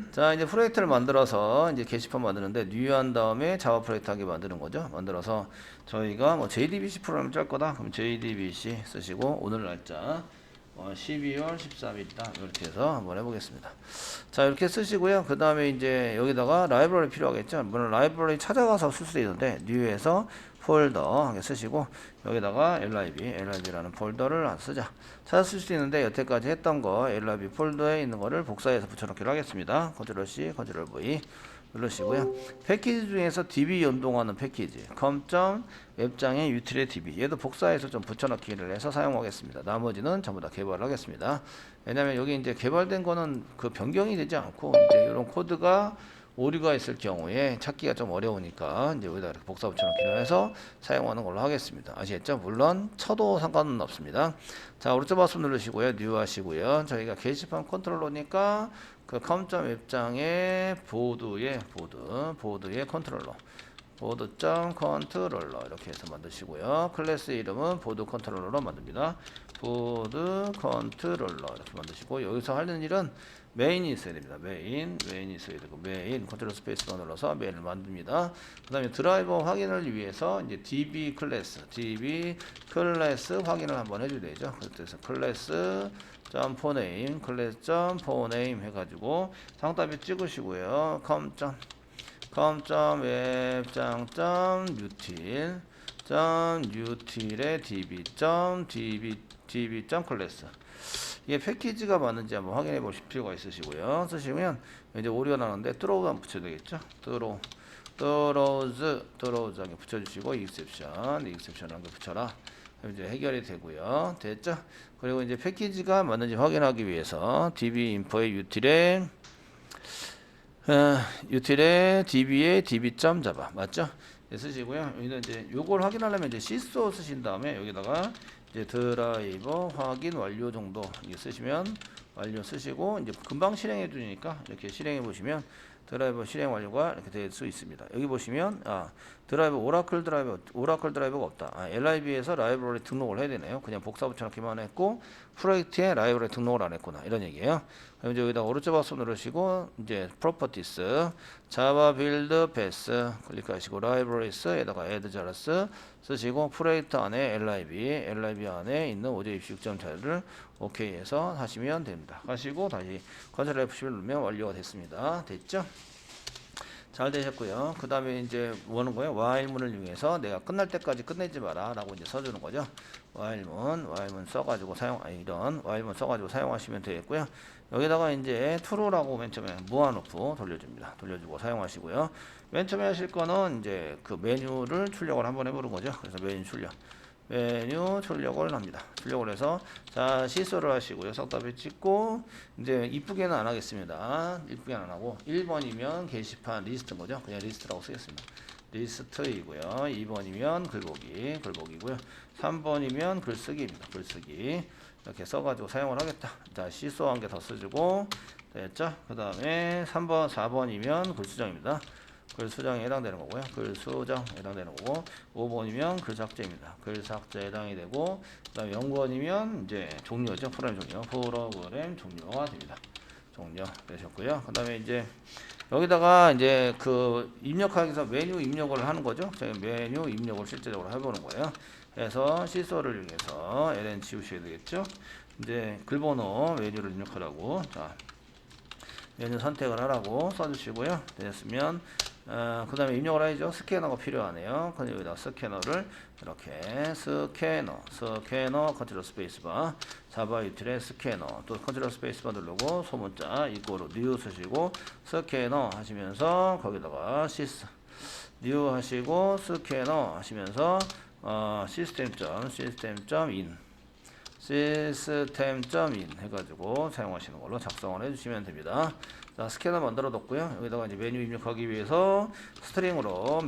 자, 이제 프로젝트를 만들어서 이제 게시판 만드는데 뉴 한 다음에 자바 프로젝트 하게 만드는 거죠. 만들어서 저희가 뭐 JDBC 프로그램을 짤 거다. 그럼 JDBC 쓰시고 오늘 날짜 12월 13일이다. 이렇게 해서 한번 해보겠습니다. 자, 이렇게 쓰시고요. 그 다음에 이제 여기다가 라이브러리 필요하겠죠. 물론 라이브러리 찾아가서 쓸 수도 있는데 뉴에서 폴더 하게 쓰시고 여기다가 lib라는 폴더를 쓰자. 찾아 쓸 수 있는데 여태까지 했던 거 lib 폴더에 있는 거를 복사해서 붙여넣기로 하겠습니다. 컨트롤 C, 컨트롤 V 누르시고요. 패키지 중에서 DB 연동하는 패키지 웹장의 유틸의 DB 얘도 복사해서 좀 붙여넣기를 해서 사용하겠습니다. 나머지는 전부 다 개발을 하겠습니다. 왜냐면 여기 이제 개발된 거는 그 변경이 되지 않고 이제 이런 코드가 오류가 있을 경우에 찾기가 좀 어려우니까 이제 여기다 이렇게 복사 붙여넣기를 해서 사용하는 걸로 하겠습니다. 아시겠죠? 물론 쳐도 상관은 없습니다. 자, 오른쪽 마우스 누르시고요. 뉴 하시고요. 저희가 게시판 컨트롤러니까 그 컴점 웹장의 보드의 컨트롤러 보드.컨트롤러 이렇게 해서 만드시고요. 클래스 이름은 보드 컨트롤러로 만듭니다. 보드 컨트롤러 이렇게 만드시고 여기서 하는 일은 메인이 있어야 됩니다. 메인이 있어야 되고 메인 컨트롤 스페이스바 눌러서 메인을 만듭니다. 그 다음에 드라이버 확인을 위해서 이제 DB 클래스 확인을 한번 해줘야 되죠. 그래서 클래스 .포네임 클래스.포네임 해가지고 상단에 찍으시고요. 웹장.util의 db.class 이게 패키지가 맞는지 한번 확인해 보실 필요가 있으시고요. 쓰시면 이제 오류가 나는데 throw 한번 붙여야 되겠죠. throws 한개 붙여주시고 exception 한개 붙여라. 이제 해결이 되고요. 됐죠? 그리고 이제 패키지가 맞는지 확인하기 위해서 db info의 util의 db의 db.java 맞죠? 네, 쓰시고요. 여기는 이제 요걸 확인하려면 이제 시소 쓰신 다음에 여기다가 이제 드라이버 확인 완료 정도 이게 쓰시면 완료 쓰시고 이제 금방 실행해 주니까 이렇게 실행해 보시면 드라이버 실행 완료가 이렇게 될 수 있습니다. 여기 보시면 드라이버 오라클 드라이버가 없다. lib에서 라이브러리 등록을 해야 되네요. 그냥 복사 붙여넣기만 했고 프로젝트에 라이브러리 등록을 안 했구나 이런 얘기예요. 그럼 이제 여기다 오른쪽 마우스 누르시고 이제 프로퍼티스 자바 빌드 패스 클릭하시고 라이브러리스에다가 add 자라스 쓰시고 프로젝트 안에 lib 안에 있는 OJ 입시 6.4를 오케이 해서 하시면 됩니다. 하시고 다시 컨트롤 F11 누르면 완료가 됐습니다. 됐죠? 잘 되셨고요. 그 다음에 이제 뭐 하는 거예요? while문을 이용해서 내가 끝날 때까지 끝내지 마라 라고 이제 써주는 거죠. while문 써가지고 이런 while문 써가지고 사용하시면 되겠고요. 여기다가 이제 true라고 맨 처음에 무한오프 돌려줍니다. 돌려주고 사용하시고요. 맨 처음에 하실 거는 이제 그 메뉴를 출력을 한번 해보는 거죠. 그래서 메뉴 출력을 합니다. 출력을 해서 자 시소를 하시고요. 석답에 찍고 이제 이쁘게는 안 하겠습니다. 이쁘게는 안 하고 1번이면 게시판 리스트인 거죠. 그냥 리스트라고 쓰겠습니다. 리스트이고요. 2번이면 글보기고요. 3번이면 글쓰기입니다. 글쓰기 이렇게 써가지고 사용을 하겠다. 자 시소 한 개 더 써주고 됐죠? 그 다음에 3번 4번이면 글수정입니다. 글 수정에 해당되는 거고요. 글 수정 해당되는 거고 5번이면 글 삭제입니다. 글 삭제 해당이 되고 그다음에 0번이면 이제 종료죠. 프로그램 종료가 됩니다. 종료 되셨고요. 그다음에 이제 여기다가 이제 그 입력하기 위해서 메뉴 입력을 하는 거죠. 제가 메뉴 입력을 실제적으로 해보는 거예요. 그래서 시소를 이용해서 ln 지우셔야 되겠죠. 이제 글번호 메뉴를 입력하라고 자 메뉴 선택을 하라고 써주시고요. 됐으면 그 다음에 입력을 해야죠. 스캐너가 필요하네요. 그럼 여기다 스캐너를 이렇게 스캐너 컨트롤 스페이스바 자바 유틸의 스캐너 또 컨트롤 스페이스바 누르고 소문자 이거로 뉴 쓰시고 스캐너 하시면서 거기다가 뉴 하시고 스캐너 하시면서 시스템.in 해가지고 사용하시는 걸로 작성을 해주시면 됩니다. 자, 스캐너 만들어 뒀고요. 여기다가 이제 메뉴 입력하기 위해서 스트링으로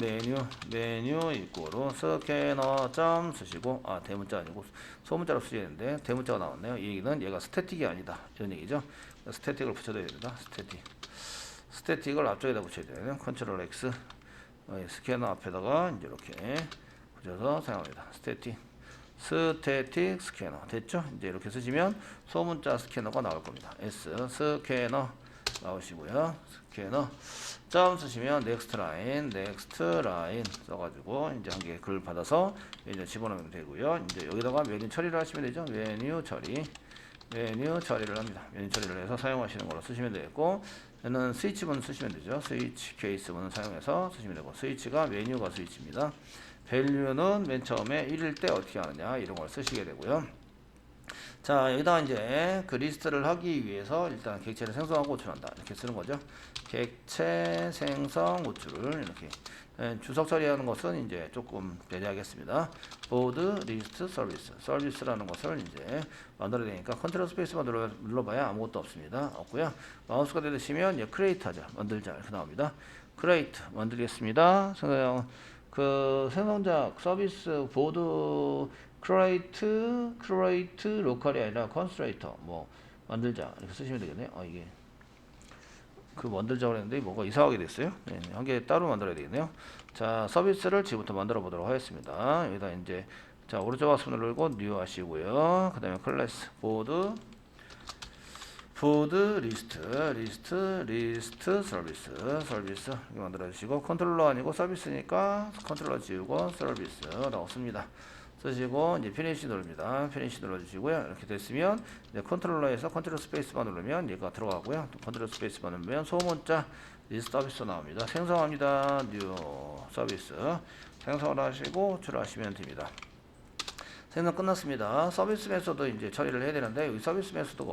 메뉴 입구로 스캐너 점 쓰시고 대문자 아니고 소문자로 쓰셔야 되는데 대문자가 나왔네요. 이 얘기는 얘가 스태틱이 아니다 이런 얘기죠. 스태틱을 붙여줘야 됩니다. 스태틱을 앞쪽에다 붙여야 돼요. 컨트롤 X 스캐너 앞에다가 이제 이렇게 붙여서 사용합니다. 스태틱 스캐너 됐죠? 이제 이렇게 쓰시면 소문자 스캐너가 나올 겁니다. 스캐너 나오시고요. 스캐너 점 쓰시면 넥스트 라인 써가지고 이제 한 개 글 받아서 이제 집어넣으면 되고요. 이제 여기다가 메뉴 처리를 하시면 되죠. 메뉴 처리를 합니다. 메뉴 처리를 해서 사용하시는 걸로 쓰시면 되겠고, 얘는 스위치문 쓰시면 되죠. 스위치 케이스문을 사용해서 쓰시면 되고, 스위치가 메뉴가 스위치입니다. 밸류는 맨 처음에 1일 때 어떻게 하느냐 이런 걸 쓰시게 되고요. 자, 여기다 이제 그 리스트를 하기 위해서 일단 객체를 생성하고 호출한다 이렇게 쓰는 거죠. 객체 생성 호출을 이렇게 주석 처리하는 것은 이제 조금 배제하겠습니다. 보드 리스트 서비스라는 것을 이제 만들어야 되니까 컨트롤 스페이스만 눌러봐야 아무것도 없습니다. 없고요. 마우스가 되시면 이제 크리에이트 하자, 만들자 이렇게 나옵니다. 크리에이트 만들겠습니다. 생성자 서비스 보드 크리에이트 로컬이 아니라 컨스트레이터 뭐 만들자 이렇게 쓰시면 되겠네요. 이게 그 만들자고 했는데 뭐가 이상하게 됐어요. 네, 한 개 따로 만들어야 되겠네요. 자, 서비스를 지금부터 만들어 보도록 하겠습니다. 여기다 이제 자 오른쪽 마우스 누르고 뉴 하시고요. 그 다음에 클래스 보드 리스트 서비스 이렇게 만들어 주시고, 컨트롤러 아니고 서비스니까 컨트롤러 지우고 서비스 나왔습니다. 쓰시고 이제 피니시 누릅니다. 피니시 눌러주시고요. 이렇게 됐으면 이제 컨트롤러에서 컨트롤 스페이스만 누르면 얘가 들어가고요. 또 컨트롤 스페이스만 누르면 소문자 리스트 서비스 나옵니다. 생성합니다. 뉴 서비스 생성을 하시고 호출하시면 됩니다. 생성 끝났습니다. 서비스 메소드 이제 처리를 해야 되는데 여기 서비스 메소드가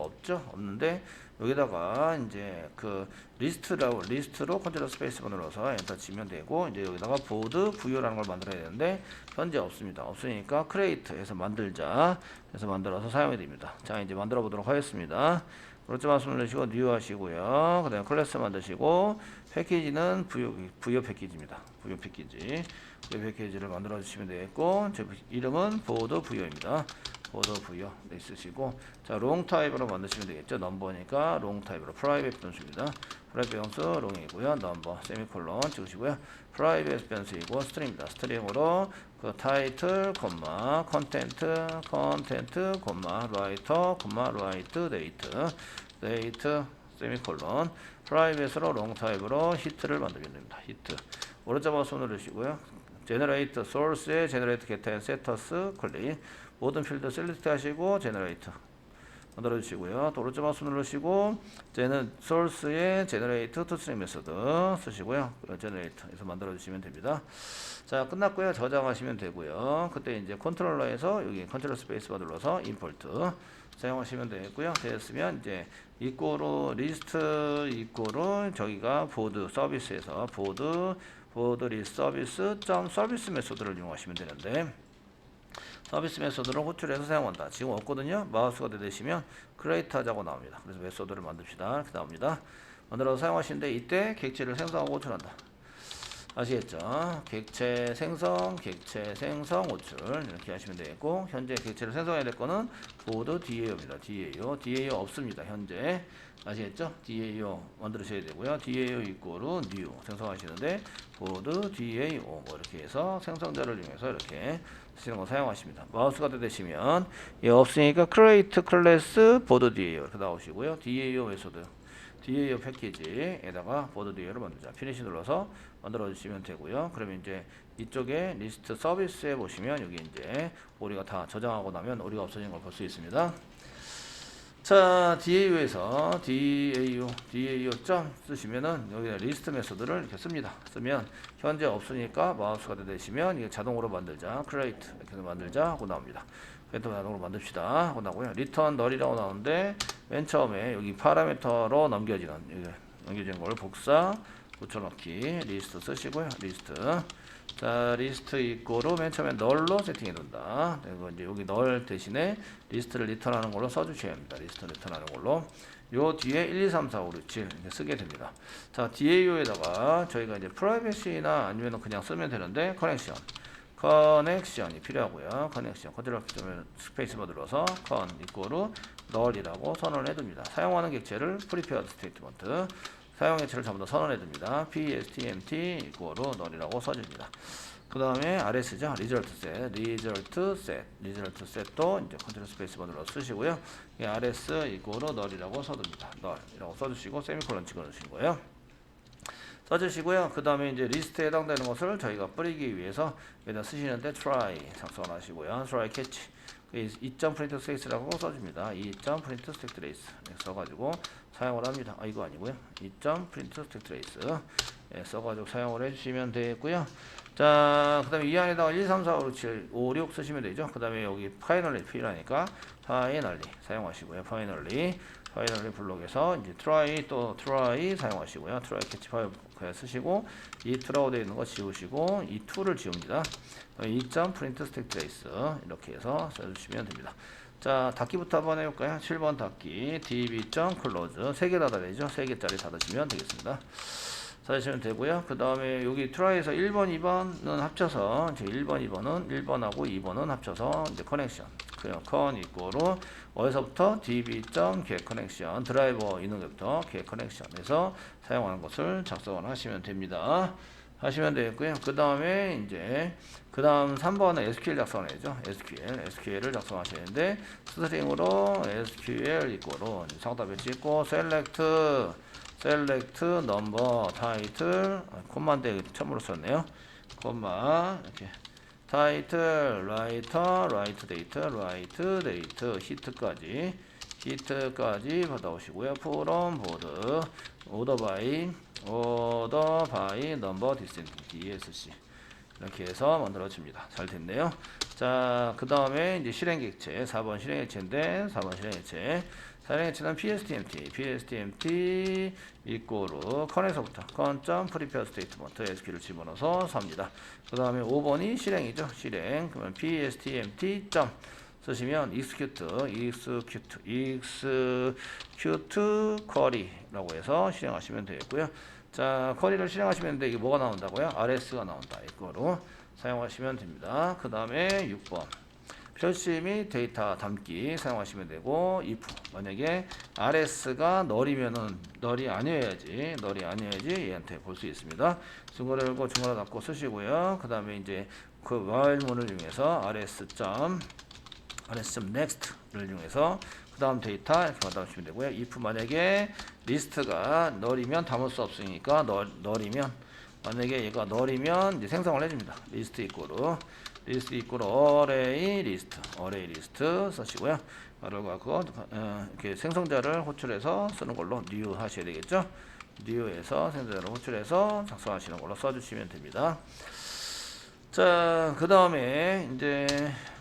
없는데 여기다가 이제 그 리스트로 컨트롤 스페이스만 눌러서 엔터 치면 되고, 이제 여기다가 보드 부여라는 걸 만들어야 되는데 현재 없습니다. 없으니까 크리에이트해서 만들자 해서 만들어서 사용이 됩니다. 자, 이제 만들어 보도록 하겠습니다. 오른쪽 마우스 누르시고 뉴 하시고요. 그 다음에 클래스 만드시고, 패키지는 부여 패키지입니다. 부여 패키지를 만들어 주시면 되겠고, 제 이름은 보드 부여입니다. 보드 부여 쓰시고, 자, 롱 타입으로 만드시면 되겠죠. 넘버니까 롱 타입으로 프라이빗 변수입니다. 프라이빗 변수 롱이고요. 넘버 세미콜론 찍으시고요. 프라이빗 변수이고 스트링입니다. 스트링으로 그 타이틀, 컨텐트, 라이트, 데이트, 세미콜론, 프라이빗으로 롱 타입으로 히트를 만들면 됩니다. 히트. 오른쪽 마우스 누르시고요. 제너레이트 소스에 제너레이트 게타 세터스 클릭. 모든 필드 셀렉트 하시고 제너레이트 만들어 주시고요. 또 오른쪽 마우스 누르시고 소스에 제너레이트 투스트링 메소드 쓰시고요. 제너레이트 해서 만들어 주시면 됩니다. 자, 끝났고요. 저장하시면 되고요. 그때 이제 컨트롤러에서 여기 컨트롤 스페이스바 눌러서 임포트 사용하시면 되겠고요. 됐으면 이제 리스트 저기가 보드 서비스에서 보드 리스트 서비스 메소드를 이용하시면 되는데, 서비스 메소드를 호출해서 사용한다. 지금 없거든요. 마우스가 되시면 크리에이트 하자고 나옵니다. 그래서 메소드를 만듭시다. 이렇게 나옵니다. 만들어서 사용하시는데 이때 객체를 생성하고 호출한다. 아시겠죠? 객체 생성 호출 이렇게 하시면 되겠고, 현재 객체를 생성해야 될 거는 보드 DAO입니다. DAO 없습니다. 현재 아시겠죠? DAO 만들으셔야 되고요. DAO 이꼬르 new 생성하시는데 보드 DAO 뭐 이렇게 해서 생성자를 이용해서 이렇게 쓰시는 거 사용하십니다. 마우스가 되시면 없으니까 create 클래스 보드 DAO 이렇게 나오시고요. DAO 메소드 DAO 패키지에다가 보드 DAO를 만들자. 피니시 눌러서 만들어 주시면 되고요. 그러면 이제 이쪽에 리스트 서비스에 보시면 여기 이제 우리가 다 저장하고 나면 우리가 없어진 걸 볼 수 있습니다. 자, DAO에서 DAO 점 쓰시면은 여기 리스트 메소드를 이렇게 씁니다. 쓰면 현재 없으니까 마우스가 되시면 이게 자동으로 만들자, create 이렇게 만들자 하고 나옵니다. 그래도 자동으로 만듭시다 하고 나오고요. 리턴 널이라고 나오는데 맨 처음에 여기 파라미터로 넘겨지는 걸 복사 붙여넣기 리스트 쓰시고요. 리스트. 자, 리스트 이꼬로 맨 처음에 널로 세팅해 둔다. 그리고 이제 여기 널 대신에 리스트를 리턴하는 걸로 써주셔야 합니다. 리스트 리턴하는 걸로. 요 뒤에 1, 2, 3, 4, 5, 6, 7 이렇게 쓰게 됩니다. 자, DAO에다가 저희가 이제 프라이버시나 아니면 그냥 쓰면 되는데 커넥션이 필요하고요. 커넥션 컨트롤 스페이스바 눌러서 컨 이꼬로 널이라고 선언을 해둡니다. 사용하는 객체를 프리페어드 스테이트먼트 사용 객체를 전부 다 선언해 둡니다. PSTMT 이꼬로 널이라고 써줍니다. 그 다음에 rs죠. result set도 이제 컨트롤 스페이스 번으로 쓰시고요. rs 이거로 널이라고 써둡니다. 널이라고 써주시고 세미콜론 찍어주신 거예요. 써주시고요. 그 다음에 이제 리스트에 해당되는 것을 저희가 뿌리기 위해서 여기다 쓰시는데 try 작성을 하시고요. try catch 2.print state라고 써줍니다. 2.print state trace 써가지고 사용을 합니다. 이거 아니고요. 2.print state trace 써가지고 사용을 해주시면 되겠고요. 자, 그 다음에 이 안에다가 1, 3, 4, 5, 6, 7, 5, 6 쓰시면 되죠. 그 다음에 여기 finally 필요하니까 finally 사용하시고요. finally 블록에서 이제 try 사용하시고요. try catch 파일 그냥 쓰시고 이 to라고 되어 있는 거 지우시고 이 to를 지웁니다. 2.print stack trace 이렇게 해서 써주시면 됩니다. 자, 닫기부터 한번 해볼까요? 7번 닫기 db.close 3개 닫아야 되죠. 3개짜리 닫으시면 되겠습니다. 닫으시면 되고요. 그 다음에 여기 try에서 1번, 2번은 합쳐서 이제 1번, 2번은 1번하고 2번은 합쳐서 이제 커넥션 그냥 con 이꼬로 어디서부터 db.get connection 드라이버 이동부터 get connection에서 사용하는 것을 작성을 하시면 됩니다. 하시면 되겠고요. 그 다음에 이제 그 다음 3번은 SQL 작성해야죠. SQL을 작성하시는데 스트링으로 SQL 이꼬로 상답에 찍고 select number title 콤마인데 처음으로 썼네요. 콤마 이렇게 타이틀, write date, hit까지 받아오시고요. from board, order by number descending, DSC 이렇게 해서 만들어집니다. 잘 됐네요. 자, 그 다음에 이제 실행객체 4번 실행객체인데 4번 실행객체는 pstmt 이꼬로 con에서부터 con.prepare statement SQL을 집어넣어서 삽니다. 그 다음에 5번이 실행이죠. 그러면 pstmt 쓰시면 execute query라고 해서 실행하시면 되겠고요. 자, 쿼리를 실행하시면 되는데 이게 뭐가 나온다고요? rs가 나온다. 이거로 사용하시면 됩니다. 그 다음에 6번 표시 및 데이터 담기 사용하시면 되고 if 만약에 rs가 널이면은 널이 아니어야지 얘한테 볼 수 있습니다. 중괄호 열고 중괄호 닫고 쓰시고요. 그 다음에 이제 그 while문을 이용해서 rs.next를 이용해서 그 다음 데이터 이렇게 받아주시면 되고요. if 만약에 리스트가 널이면 담을 수 없으니까 널이면 만약에 얘가 널이면 이제 생성을 해줍니다. 리스트 이꼬로 array 리스트 쓰시고요. 바로 갖고 이렇게 생성자를 호출해서 쓰는 걸로 new 하셔야 되겠죠. new에서 생성자를 호출해서 작성하시는 걸로 써주시면 됩니다. 자, 그 다음에 이제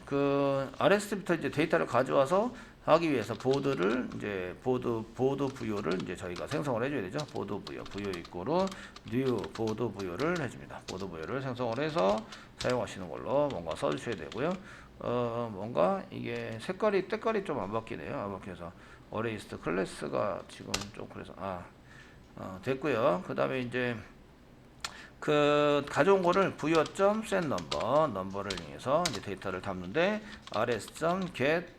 그 RS부터 이제 데이터를 가져와서 하기 위해서 보드를 이제 보드 부여를 이제 저희가 생성을 해줘야 되죠. 보드 부여 이꼬로 new 보드 부여를 해줍니다. 보드 부여를 생성을 해서 사용하시는 걸로 뭔가 써주셔야 되고요. 뭔가 이게 때깔이 좀 안 바뀌네요. 안 바뀌어서 어레이스트 클래스가 지금 좀 그래서 됐고요. 그 다음에 이제 그 가져온 거를 부여.set 넘버를 이용해서 이제 데이터를 담는데 rs.get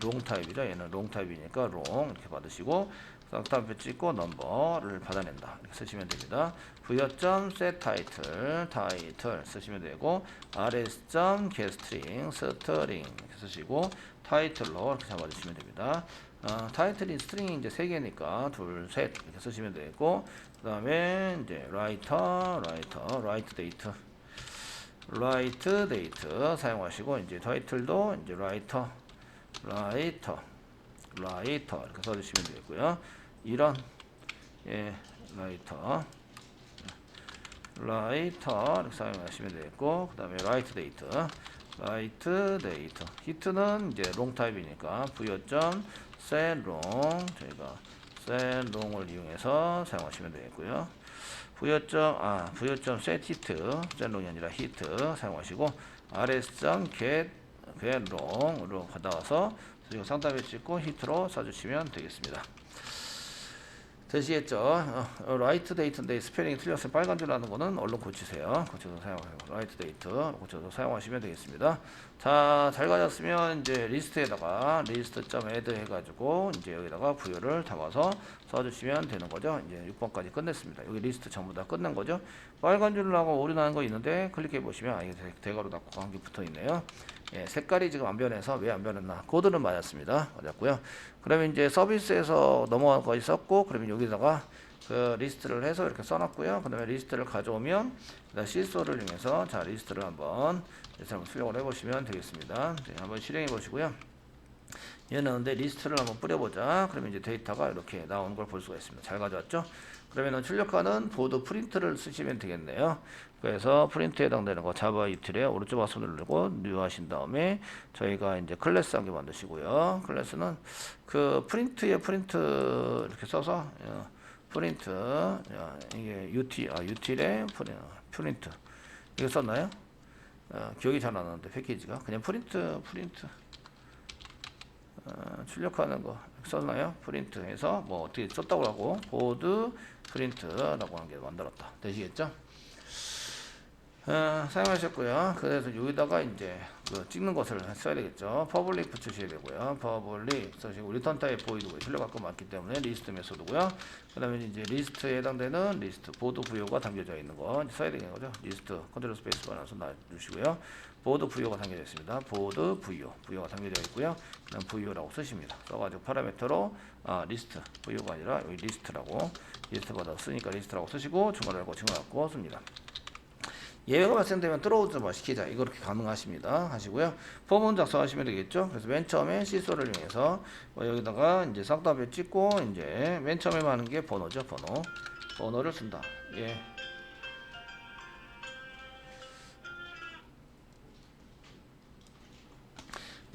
long 타입이죠. 얘는 long 타입이니까 long 이렇게 받으시고 쌍따옴표 찍고 넘버를 받아낸다 이렇게 쓰시면 됩니다. 부여.set title 쓰시면 되고 rs.get string 이렇게 쓰시고 타이틀로 이렇게 잡아주시면 됩니다. 타이틀이 스트링이 이제 3개니까 둘, 셋 이렇게 쓰시면 되고 그 다음에 이제 write date 사용하시고 이제 타이틀도 이제 writer 이렇게 써주시면 되고요. 이런 writer 이렇게 사용하시면 되겠고 그 다음에 write date hit는 이제 long 타입이니까 부여.set 저희가 set long을 이용해서 사용하시면 되겠고요. 부여.set hit set long이 아니라 hit 사용하시고 rs.get long으로 받아와서 상단에 찍고 hit로 써주시면 되겠습니다. 되시겠죠? 라이트 데이트인데 스페링이 틀렸으면 빨간 줄 아는 거는 얼른 고치세요. 고쳐서 사용하세요. 라이트 데이트 고쳐서 사용하시면 되겠습니다. 자, 잘 가졌으면 이제 리스트에다가 리스트 점 애드 해가지고 이제 여기다가 부여를 담아서 써주시면 되는 거죠. 이제 6번까지 끝냈습니다. 여기 리스트 전부 다 끝난 거죠. 빨간 줄을 하고 오류 나는 거 있는데 클릭해 보시면 이게 대괄호 닫고 관계 붙어 있네요. 예, 색깔이 지금 안 변해서 왜 안 변했나? 코드는 맞았습니다. 맞았고요. 그러면 이제 서비스에서 넘어간 거 있었고, 그러면 여기다가 그 리스트를 해서 이렇게 써놨고요. 그 다음에 리스트를 가져오면 시소를 이용해서 자 리스트를 한번 출력을 해보시면 되겠습니다. 네, 한번 실행해 보시고요. 얘는 근데 리스트를 한번 뿌려보자. 그러면 이제 데이터가 이렇게 나오는 걸 볼 수가 있습니다. 잘 가져왔죠? 그러면은 출력하는 보드 프린트를 쓰시면 되겠네요. 그래서 프린트에 해당되는 거 자바 이틀에 오른쪽 마우스 누르고 뉴 하신 다음에 저희가 이제 클래스 한 개 만드시고요. 클래스는 그 프린트에 프린트 이렇게 써서 프린트 이게 util에 프린트 이거 썼나요? 기억이 잘 안 나는데 패키지가 그냥 프린트 출력하는 거 썼나요? 프린트해서 뭐 어떻게 썼다고 하고 보드 프린트라고 한 게 만들었다. 되시겠죠? 사용하셨고요. 그래서 여기다가 이제 그 찍는 것을 써야 되겠죠. 퍼블릭 붙이셔야 되고요. 퍼블릭 쓰시고 리턴 타입 보이드고 출력할 거 많기 때문에 리스트 메소드고요. 그 다음에 이제 리스트에 해당되는 리스트 보드 부여가 담겨져 있는 거 써야 되는 거죠. 리스트 컨트롤 스페이스 바나서 놔주시고요. 보드 부여가 담겨져 있습니다. 보드 부여가 담겨져 있고요. 그다음 부여라고 쓰십니다. 써가지고 파라미터로 리스트 부여가 아니라 여기 리스트라고 리스트 받아 쓰니까 리스트라고 쓰시고 중괄호라고 중괄호 씁니다. 예외가 발생되면 들어오지 시키자. 이거 그렇게 가능하십니다. 하시고요. 폼은 작성하시면 되겠죠. 그래서 맨 처음에 시소를 이용해서 여기다가 이제 쌍따옴표 찍고 이제 맨 처음에 하는 게 번호죠. 번호를 쓴다. 예.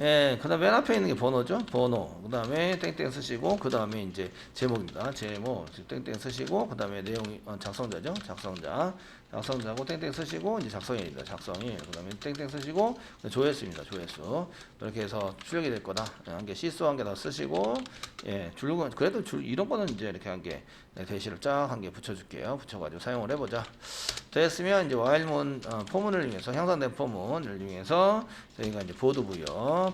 예, 그 다음에 맨 앞에 있는 게 번호죠. 번호. 그 다음에 땡땡 쓰시고, 그 다음에 이제 제목입니다. 제목. 땡땡 쓰시고, 그 다음에 내용이, 작성자죠. 작성자고 땡땡 쓰시고, 이제 작성일입니다. 작성일. 그 다음에 땡땡 쓰시고, 조회수입니다. 조회수. 이렇게 해서 출력이 될 거다. 한 개, 시소 한 개 더 쓰시고, 예, 그래도 이런 거는 이제 이렇게 한 개, 대시를 쫙 한 개 붙여줄게요. 붙여가지고 사용을 해보자. 됐으면 이제 while문 포문을 이용해서 형성된 포문을 이용해서 저희가 이제 보드 부여를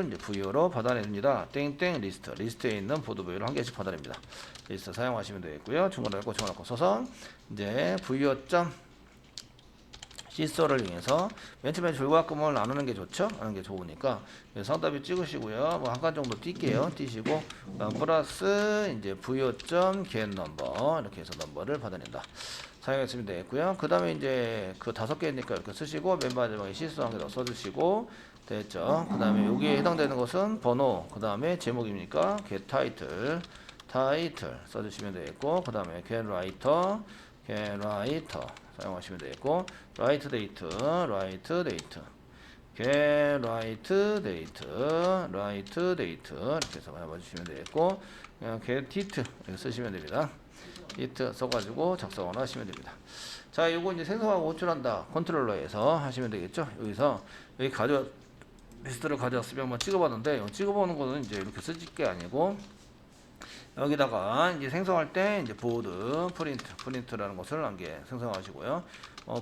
이제 부여로 받아냅니다. 땡땡 리스트에 있는 보드 부여를 한 개씩 받아냅니다. 리스트 사용하시면 되겠고요. 중괄호 써서 이제 부여.시소를 이용해서 맨 처음에 줄과금을 나누는 게 좋죠. 하는 게 좋으니까 상답이 찍으시고요. 뭐 한 칸 정도 띄시고 플러스 이제 부여.getNumber 이렇게 해서 넘버를 받아낸다. 사용했으면 되겠고요. 그 다음에 이제 그 5개니까 이렇게 쓰시고 맨 마지막에 시소 한 개 더 써주시고 됐죠. 그 다음에 여기에 해당되는 것은 번호, 그 다음에 제목입니까? get title 써주시면 되겠고, 그 다음에 get writer 사용하시면 되겠고, write date get write date 이렇게 해서 해봐주시면 되겠고, 그냥 get date 이렇게 쓰시면 됩니다. date 써가지고 작성을 하시면 됩니다. 자, 요거 이제 생성하고 호출한다 컨트롤러에서 하시면 되겠죠. 여기서 여기 리스트를 가져왔으면 한번 찍어봤는데, 찍어보는 거는 이제 이렇게 쓰질 게 아니고, 여기다가 이제 생성할 때 이제 보드 프린트라는 것을 한 개 생성하시고요.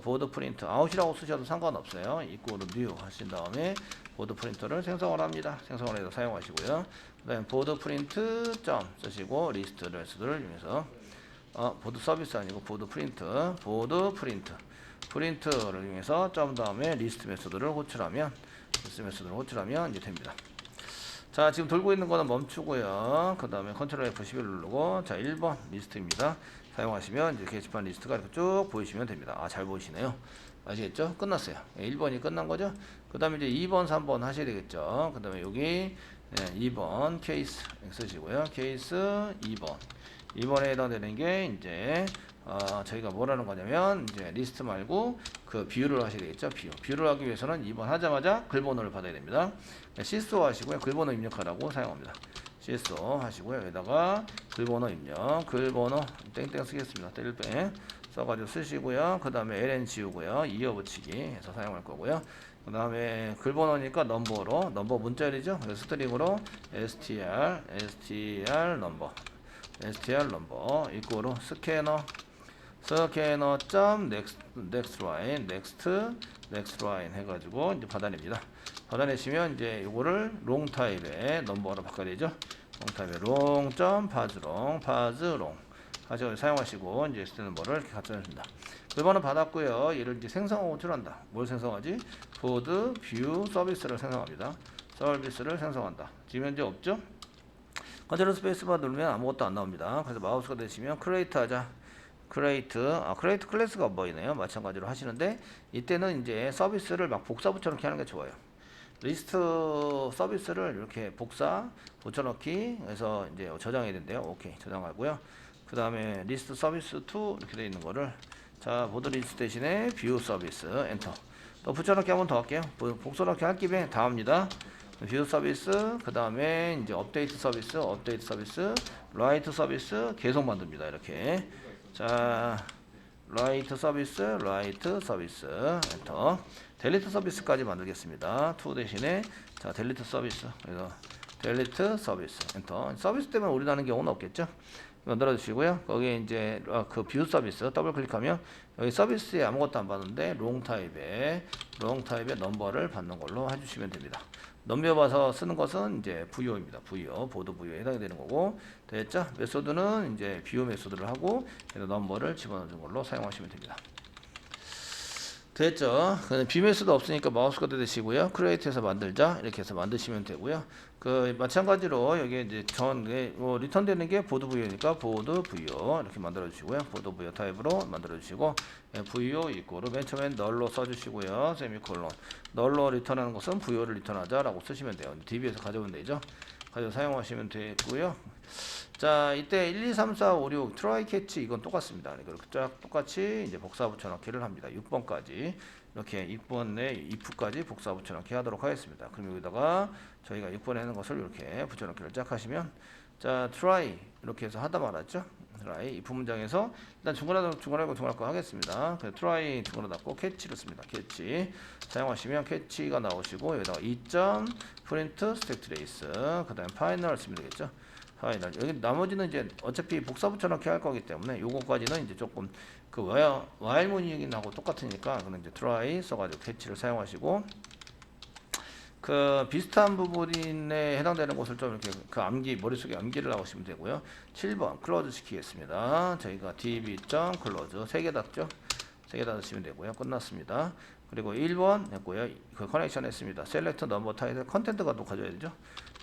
보드 프린트 아웃이라고 쓰셔도 상관없어요. 이꼬르 뉴 하신 다음에 보드 프린터를 생성을 합니다. 생성을 해서 사용하시고요. 그다음에 보드 프린트 점 쓰시고 리스트를 이용해서 보드 서비스 아니고 보드 프린트를 이용해서 점 다음에 리스트 메소드를 호출하면 이제 됩니다. 자, 지금 돌고 있는 거는 멈추고요. 그 다음에 컨트롤 F11 누르고, 자, 1번 리스트입니다. 사용하시면 이제 게시판 리스트가 이렇게 쭉 보이시면 됩니다. 잘 보이시네요. 아시겠죠? 끝났어요. 1번이 끝난 거죠? 그 다음에 이제 2번, 3번 하셔야 되겠죠? 그 다음에 여기 2번 케이스 쓰시고요. 케이스 2번. 2번에 해당되는 게 이제 저희가 뭐라는 거냐면 이제 리스트 말고 그 비율을 하셔야 되겠죠. 비율을 하기 위해서는 2번 하자마자 글번호를 받아야 됩니다. 시소 하시고요. 글번호 입력하라고 사용합니다. 시소 하시고요. 여기다가 글번호 입력, 글번호 땡땡 쓰겠습니다. 땡땡 써가지고 쓰시고요. 그 다음에 ln 지우고요. 이어붙이기 해서 사용할 거고요. 그 다음에 글 번호니까 넘버로 넘버 문자열이죠. 그래서 스트링으로 str 넘버 이꼬로 스캐너 점 next line 해가지고 이제 받아냅니다. 받아내시면 이제 이거를 롱 타입의 넘버로 바꿔야 되죠. 롱 타입의 롱 점 파즈롱 가지고 사용하시고 이제 스테이트 넘버를 이렇게 갖다 줍니다. 그 번호 받았고요. 얘를 이제 생성하고 출한다. 뭘 생성하지? 보드 뷰 서비스를 생성합니다. 서비스를 생성한다. 지금 현재 없죠? 컨트롤 스페이스바 누르면 아무것도 안 나옵니다. 그래서 마우스가 되시면 크리에이트 하자. 크리에이트 클래스가 안 보이네요. 마찬가지로 하시는데 이때는 이제 서비스를 막 복사 붙여넣기 하는 게 좋아요. 리스트 서비스를 이렇게 복사 붙여넣기 해서 이제 저장해야 된대요. 오케이, 저장하고요. 그 다음에 리스트 서비스 2 이렇게 되어 있는 거를 자 보드 리스트 대신에 뷰 서비스 엔터. 또 붙여넣기 한번 더 할게요. 복사넣기 할 김에 다 합니다. 뷰 서비스, 그 다음에 이제 업데이트 서비스, 라이트 서비스 계속 만듭니다. 이렇게 자 라이트 서비스, 엔터. 델리트 서비스까지 만들겠습니다. 2 대신에 자 델리트 서비스, 그래서 델리트 서비스 엔터. 서비스 때문에 오류 나는 경우는 없겠죠. 만들어 주시고요. 거기에 이제 그 뷰 서비스 더블 클릭하면 여기 서비스에 아무것도 안 받는데 롱 타입의 넘버를 받는 걸로 해주시면 됩니다. 넘겨봐서 쓰는 것은 이제 VO입니다. VO, 보드 VO에 해당이 되는 거고, 됐죠? 메소드는 이제 VO 메소드를 하고, 넘버를 집어넣는 걸로 사용하시면 됩니다. 됐죠? 비 메소드 없으니까 마우스 커드 되시고요. 크리에이트해서 만들자 이렇게 해서 만드시면 되고요. 그 마찬가지로 여기 이제 리턴 되는 게 보드 VO니까 보드 VO 이렇게 만들어 주시고요. 보드 VO 타입으로 만들어 주시고 VO 이꼬로 맨 처음엔 널로 써주시고요. 세미콜론 널로 리턴하는 것은 VO를 리턴하자라고 쓰시면 돼요. DB에서 가져오면 되죠. 가져 사용하시면 되고요. 자, 이때 1, 2, 3, 4, 5, 6 트라이 캐치 이건 똑같습니다. 이렇게 쫙 똑같이 이제 복사 붙여넣기를 합니다. 6번까지 이렇게 6번 내 if까지 복사 붙여넣기 하도록 하겠습니다. 그럼 여기다가 저희가 6번에 하는 것을 이렇게 붙여넣기를 쫙 하시면 자, try 이렇게 해서 하다 말았죠. try if 문장에서 일단 중간에 거 하겠습니다. 그래서 try 중간에 닫고 catch를 씁니다. catch 사용하시면 catch가 나오시고 여기다가 2점 print stack trace 그다음에 final 쓰면 되겠죠. 파이널. 여기 나머지는 이제 어차피 복사 붙여넣기 할 거기 때문에 요거까지는 이제 조금 그 while 문이하고 똑같으니까 그는 이제 try 써가지고 캐치를 사용하시고 그 비슷한 부분에 해당되는 곳을 좀 이렇게 그 머릿속에 암기를 하시면 되고요. 7번 클로즈 시키겠습니다. 저희가 db.close 3개 닫죠. 3개 닫으시면 되고요. 끝났습니다. 그리고 1번 했고요. 그 커넥션 했습니다. 셀렉트 넘버 타이틀 컨텐츠가 또 가져야 되죠.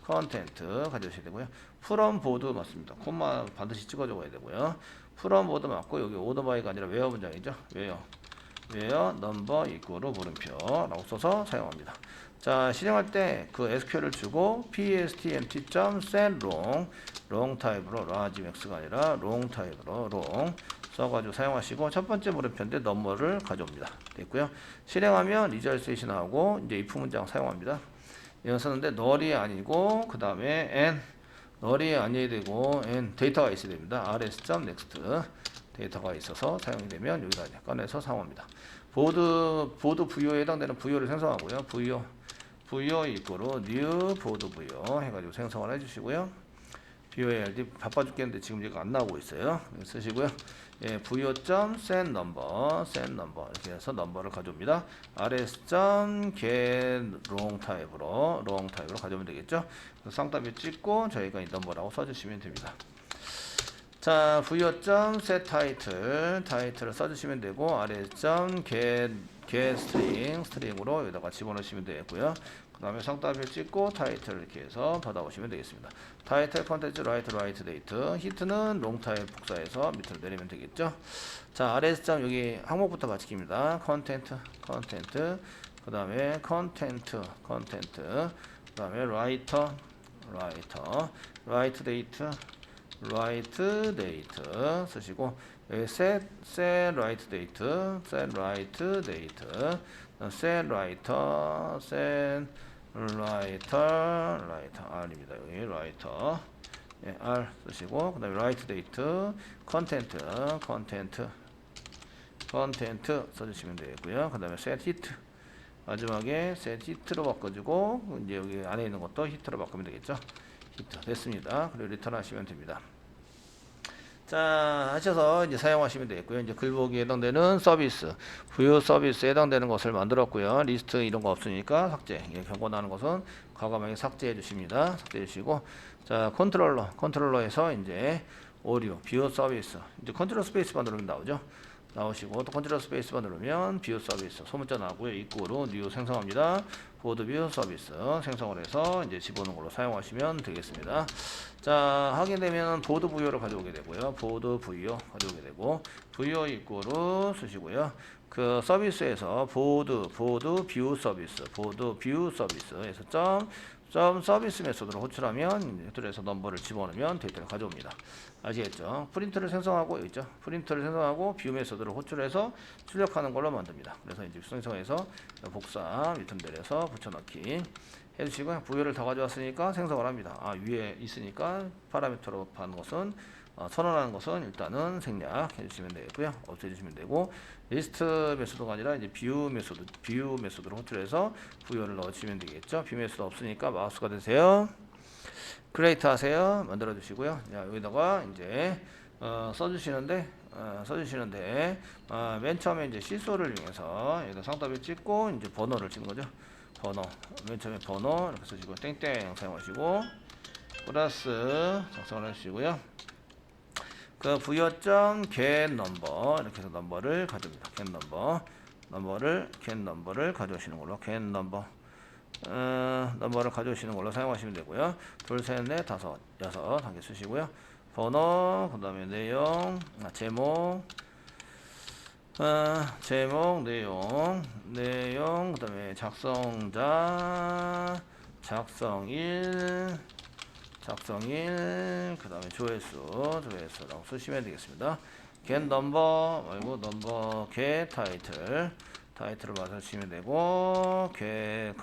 컨텐트 가져오셔야 되고요. 프롬 보드 맞습니다. 콤마 반드시 찍어줘야 되고요. 프롬 보드 맞고 여기 오더바이가 아니라 웨어 문장이죠. 웨어 넘버 이꼬로 물음표라고 써서 사용합니다. 자, 실행할 때 그 SQL을 주고 pstmt.set long 타입으로 large max가 아니라 long 타입으로 long 써가지고 사용하시고 첫 번째 물음표인데 넘버를 가져옵니다. 됐고요. 실행하면 리절세이션 나오고 이제 if 문장 사용합니다. 이건 썼는데 널이 아니고 그 다음에 n 널이 아니어야 되고 n 데이터가 있어야 됩니다. rs.next 데이터가 있어서 사용이 되면 여기다 꺼내서 사용합니다. 보드 VO에 해당되는 VO를 생성하고요. VO 이꼬로 new 보드 VO 해가지고 생성을 해주시고요. VOLD 바빠 죽겠는데 지금 얘가 안 나오고 있어요. 쓰시고요. 예, VO.set number 이렇게 해서 넘버를 가져옵니다. rs.get long 타입으로 가져오면 되겠죠. 쌍따비 찍고 저희가 이 넘버라고 써주시면 됩니다. 자, VO.set 타이틀을 써주시면 되고 rs.get string으로 여기다가 집어넣으시면 되겠고요. 그 다음에 쌍따비 찍고 타이틀을 이렇게 해서 받아오시면 되겠습니다. 타이틀 컨텐츠 라이트 데이트 히트는 롱 타입 복사해서 밑으로 내리면 되겠죠. 자, rs 여기 항목부터 맞추기입니다. 컨텐트 그 다음에 컨텐트 그 다음에 라이트 데이트 쓰시고 여기 set write date R입니다. 여기 writer R 쓰시고 그 다음에 write date 컨텐트 컨텐트 써주시면 되고요. 그 다음에 set hit 마지막에 set hit로 바꿔주고 이제 여기 안에 있는 것도 hit로 바꾸면 되겠죠. hit 됐습니다. 그리고 리턴 하시면 됩니다. 자, 하셔서 이제 사용하시면 되겠고요. 이제 글보기에 해당되는 서비스, 부요 서비스에 해당되는 것을 만들었고요. 리스트 이런 거 없으니까 삭제. 예, 경고 나는 것은 과감하게 삭제해 주십니다. 삭제해 주시고, 자, 컨트롤러에서 이제 오류, 비오 서비스. 이제 컨트롤 스페이스만 누르면 나오죠. 나오시고 또 컨트롤 스페이스만 누르면 비오 서비스 소문자 나오고요. 입구로 뉴 생성합니다. 보드 뷰 서비스 생성을 해서 이제 집어넣은 걸로 사용하시면 되겠습니다. 자, 확인되면 보드 부여를 가져오게 되고요. 보드 부여 가져오게 되고 부여 입구로 쓰시고요. 그 서비스에서 보드 뷰 서비스 서비스에서 점 서비스 메소드로 호출하면 호출해서 넘버를 집어넣으면 데이터를 가져옵니다. 아시겠죠? 프린트를 생성하고 있죠. 프린트를 생성하고 뷰 메소드를 호출해서 출력하는 걸로 만듭니다. 그래서 이제 생성해서 복사 리턴 내려서 붙여넣기 해주시고 부여를 더 가져왔으니까 생성을 합니다. 아, 위에 있으니까 파라미터로 하는 것은 선언하는 것은 일단은 생략해 주시면 되고요. 없애주시면 되고 리스트 메소드가 아니라 이제 뷰 메소드로 호출해서 부여를 넣어주시면 되겠죠. 뷰 메소드 없으니까 마우스가 되세요. 크리에이트 하세요. 만들어 주시고요. 자, 여기다가 이제 써주시는데 맨 처음에 이제 시소를 이용해서 여기다 상따비 찍고 이제 번호를 찍는 거죠. 번호 맨 처음에 번호 이렇게 쓰시고 땡땡 사용하시고 플러스 작성을 해주시고요. 그 부여점 get 넘버 이렇게 해서 넘버를 가져옵니다. get 넘버를 가져오시는 걸로 get 넘버를 가져오시는 걸로 사용하시면 되고요. 둘, 셋, 넷, 다섯, 여섯 한 개 쓰시고요. 번호, 그 다음에 내용, 제목, 내용, 그 다음에 작성자, 작성일, 그 다음에 조회수라고 쓰시면 되겠습니다. get 넘버 말고 넘버 get 타이틀을 맞춰주시면 되고 get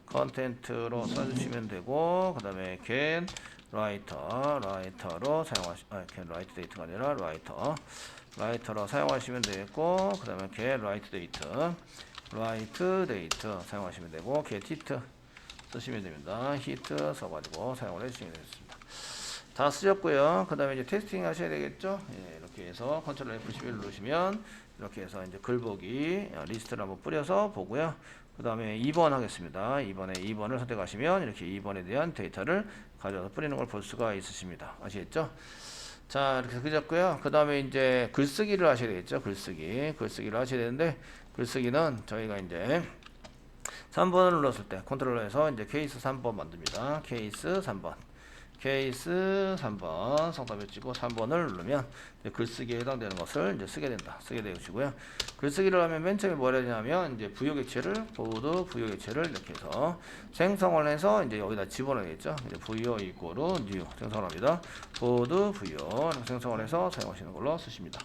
컨텐트로 써주시면 되고 그 다음에 get 라이터로 get write date가 아니라 라이터로 사용하시면 되겠고 그 다음에 get write date 사용하시면 되고 get hit 쓰시면 됩니다. hit 써가지고 사용을 해주시면 되겠습니다. 다 쓰셨고요. 그 다음에 이제 테스팅 하셔야 되겠죠. 예, 이렇게 해서 컨트롤 F11 누르시면 이렇게 해서 이제 글보기 리스트를 한번 뿌려서 보고요. 그 다음에 2번 하겠습니다. 2번을 선택하시면 이렇게 2번에 대한 데이터를 가져와서 뿌리는 걸 볼 수가 있으십니다. 아시겠죠? 자, 이렇게 그렸고요. 그 다음에 이제 글쓰기를 하셔야 되겠죠. 글쓰기를 하셔야 되는데 글쓰기는 저희가 이제 3번을 눌렀을 때 컨트롤러에서 이제 케이스 3번 만듭니다. 케이스 3번 상담을 찍고 3번을 누르면 글쓰기에 해당되는 것을 이제 쓰게 되시고요. 글쓰기를 하면 맨 처음에 뭘 해야 되냐면 이제 보드 부여 객체를 이렇게 해서 생성을 해서 이제 여기다 집어넣겠죠. 이제 부여 이꼬로 뉴 생성을 합니다. 보드 부여 생성을 해서 사용하시는 걸로 쓰십니다.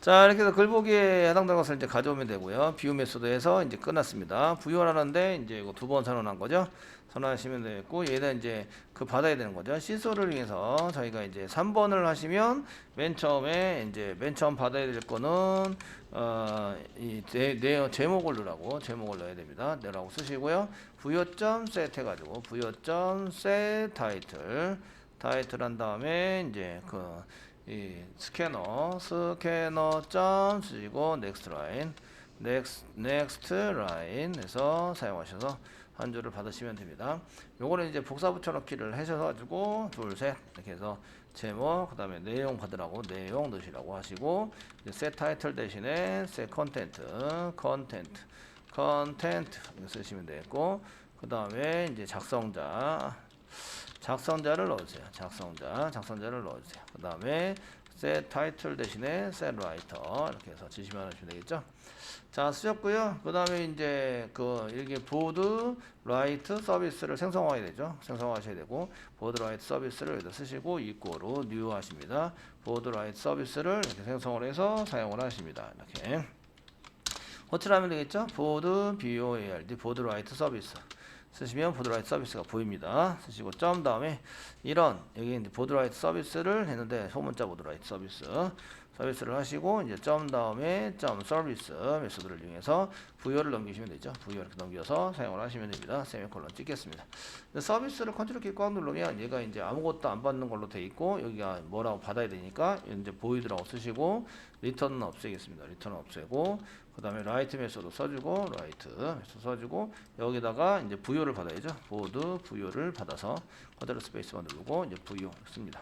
자, 이렇게 해서 글보기에 해당되는 것을 이제 가져오면 되고요. 뷰 메소드에서 이제 끝났습니다. 부여하는데 이제 이거 2번 선언한 거죠. 선언하시면 되겠고, 얘는 이제 그 받아야 되는 거죠. 시소를 위해서 저희가 이제 3번을 하시면 맨 처음 받아야 될 거는 이 제목을 넣어야 됩니다. 내라고 쓰시고요. 부여점 set 해가지고 부여점 set 타이틀 한 다음에 이제 이 스캐너 점 쓰시고 next line 해서 사용하셔서 한 줄을 받으시면 됩니다. 요거는 이제 복사 붙여넣기를 하셔서 가지고 둘, 셋 이렇게 해서 제목 그 다음에 내용 받으라고 내용 넣으시라고 하시고 set 타이틀 대신에 set 컨텐트 이렇게 쓰시면 되겠고 그 다음에 이제 작성자를 넣어주세요. 작성자를 넣어주세요. 그 다음에 set 타이틀 대신에 set writer 이렇게 해서 지시만 하시면 되겠죠. 자, 쓰셨고요. 그 다음에 이제 이렇게 보드 라이트 서비스를 생성해야 되죠. 생성하셔야 되고 보드 라이트 서비스를 여기다 쓰시고 이꼬로 뉴 하십니다. 보드 라이트 서비스를 이렇게 생성을 해서 사용을 하십니다. 이렇게 호출하면 되겠죠. 보드 BOARD 보드 라이트 서비스 쓰시면 보드라이트 서비스가 보입니다. 쓰시고 점 다음에 이런 여기 이제 보드라이트 서비스를 했는데 소문자 보드라이트 서비스를 하시고 이제 점 다음에 점 서비스 메소드를 이용해서 부여를 넘기시면 되죠. 부여 이렇게 넘겨서 사용을 하시면 됩니다. 세미콜론 찍겠습니다. 서비스를 컨트롤 키 꽉 누르면 얘가 이제 아무것도 안 받는 걸로 돼 있고 여기가 뭐라고 받아야 되니까 이제 보이드라고 쓰시고 리턴은 없애겠습니다. 리턴은 없애고 그 다음에 라이트 메소드 써주고 라이트 메소드 써주고 여기다가 이제 부여를 받아야죠. 보드 부여를 받아서 컨트롤 스페이스만 누르고 이제 부여 씁니다.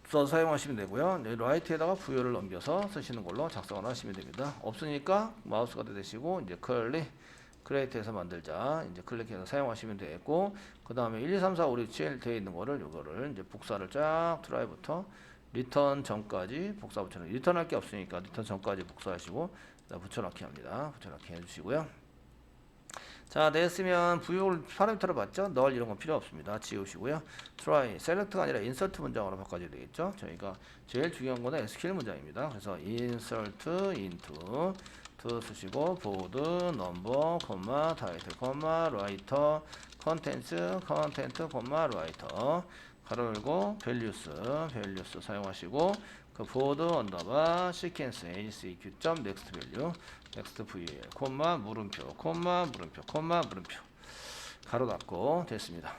써서 사용하시면 되고요. 라이트에다가 부여를 넘겨서 쓰시는 걸로 작성을 하시면 됩니다. 없으니까 마우스가 되시고 이제 크리에이트해서 만들자 이제 클릭해서 사용하시면 되겠고 그 다음에 1, 2, 3, 4, 5, 6, 7 되어 있는 거를 요거를 이제 복사를 쫙 트라이부터 리턴 전까지 복사 붙여넣기 리턴할 게 없으니까 리턴 전까지 복사하시고 붙여넣기 합니다. 붙여넣기 해주시고요. 자 됐으면 부여를 파라미터로 봤죠? 널 이런 건 필요 없습니다. 지우시고요. try select가 아니라 insert 문장으로 바꿔줘야 되겠죠? 저희가 제일 중요한 거는 SQL 문장입니다. 그래서 insert into to 쓰시고 board number title writer contents writer 가로 열고 values 사용하시고 그 board 언더바 sequence seq.next value next val 물음표 가로 닫고 됐습니다.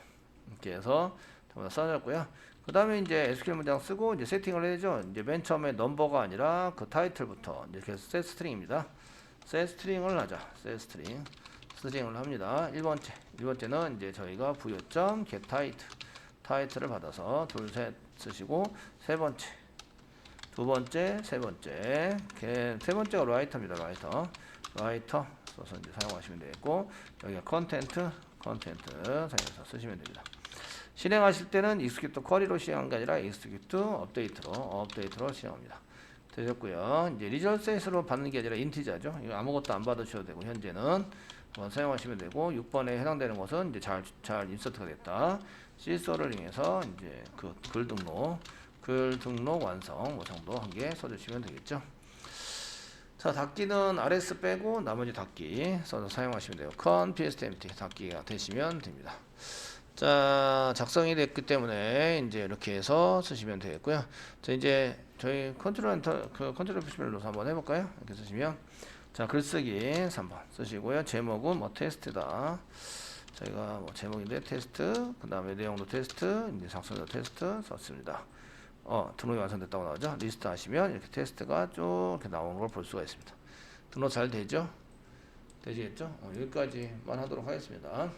이렇게 해서 전부 다 써졌고요. 그 다음에 이제 SQL 문장 쓰고 이제 세팅을 해야죠. 이제 맨 처음에 넘버가 아니라 그 타이틀부터 이렇게 set string입니다. set string을 하자. set string을 합니다. 1번째는 이제 저희가 부여점 get 타이틀을 받아서 둘 셋 쓰시고 세 번째가 라이터입니다. 라이터 써서 이제 사용하시면 되겠고 여기가 컨텐트 사용해서 쓰시면 됩니다. 실행하실 때는 execute 쿼리로 실행한 게 아니라 execute 업데이트로 실행합니다. 되셨고요. 이제 리전 셋으로 받는 게 아니라 인티저죠. 이거 아무것도 안 받으셔도 되고 현재는 사용하시면 되고 6번에 해당되는 것은 이제 잘 인서트가 됐다. 시소를 이용해서 이제 그 글 등록 완성 뭐 정도 한 개 써주시면 되겠죠. 자 닫기는 RS 빼고 나머지 닫기 써서 사용하시면 돼요. con pst empty 닫기가 되시면 됩니다. 자 작성이 됐기 때문에 이제 이렇게 해서 쓰시면 되겠고요. 자 이제 저희 컨트롤 F11을 넣어서 한번 해볼까요? 이렇게 쓰시면 자 글쓰기 3번 쓰시고요. 제목은 뭐 테스트다. 저희가 뭐 제목인데 테스트 그 다음에 내용도 테스트 이제 작성도 테스트 썼습니다. 등록이 완성됐다고 나오죠. 리스트 하시면 이렇게 테스트가 쭉 이렇게 나오는 걸 볼 수가 있습니다. 등록 잘 되죠? 되시겠죠? 여기까지만 하도록 하겠습니다.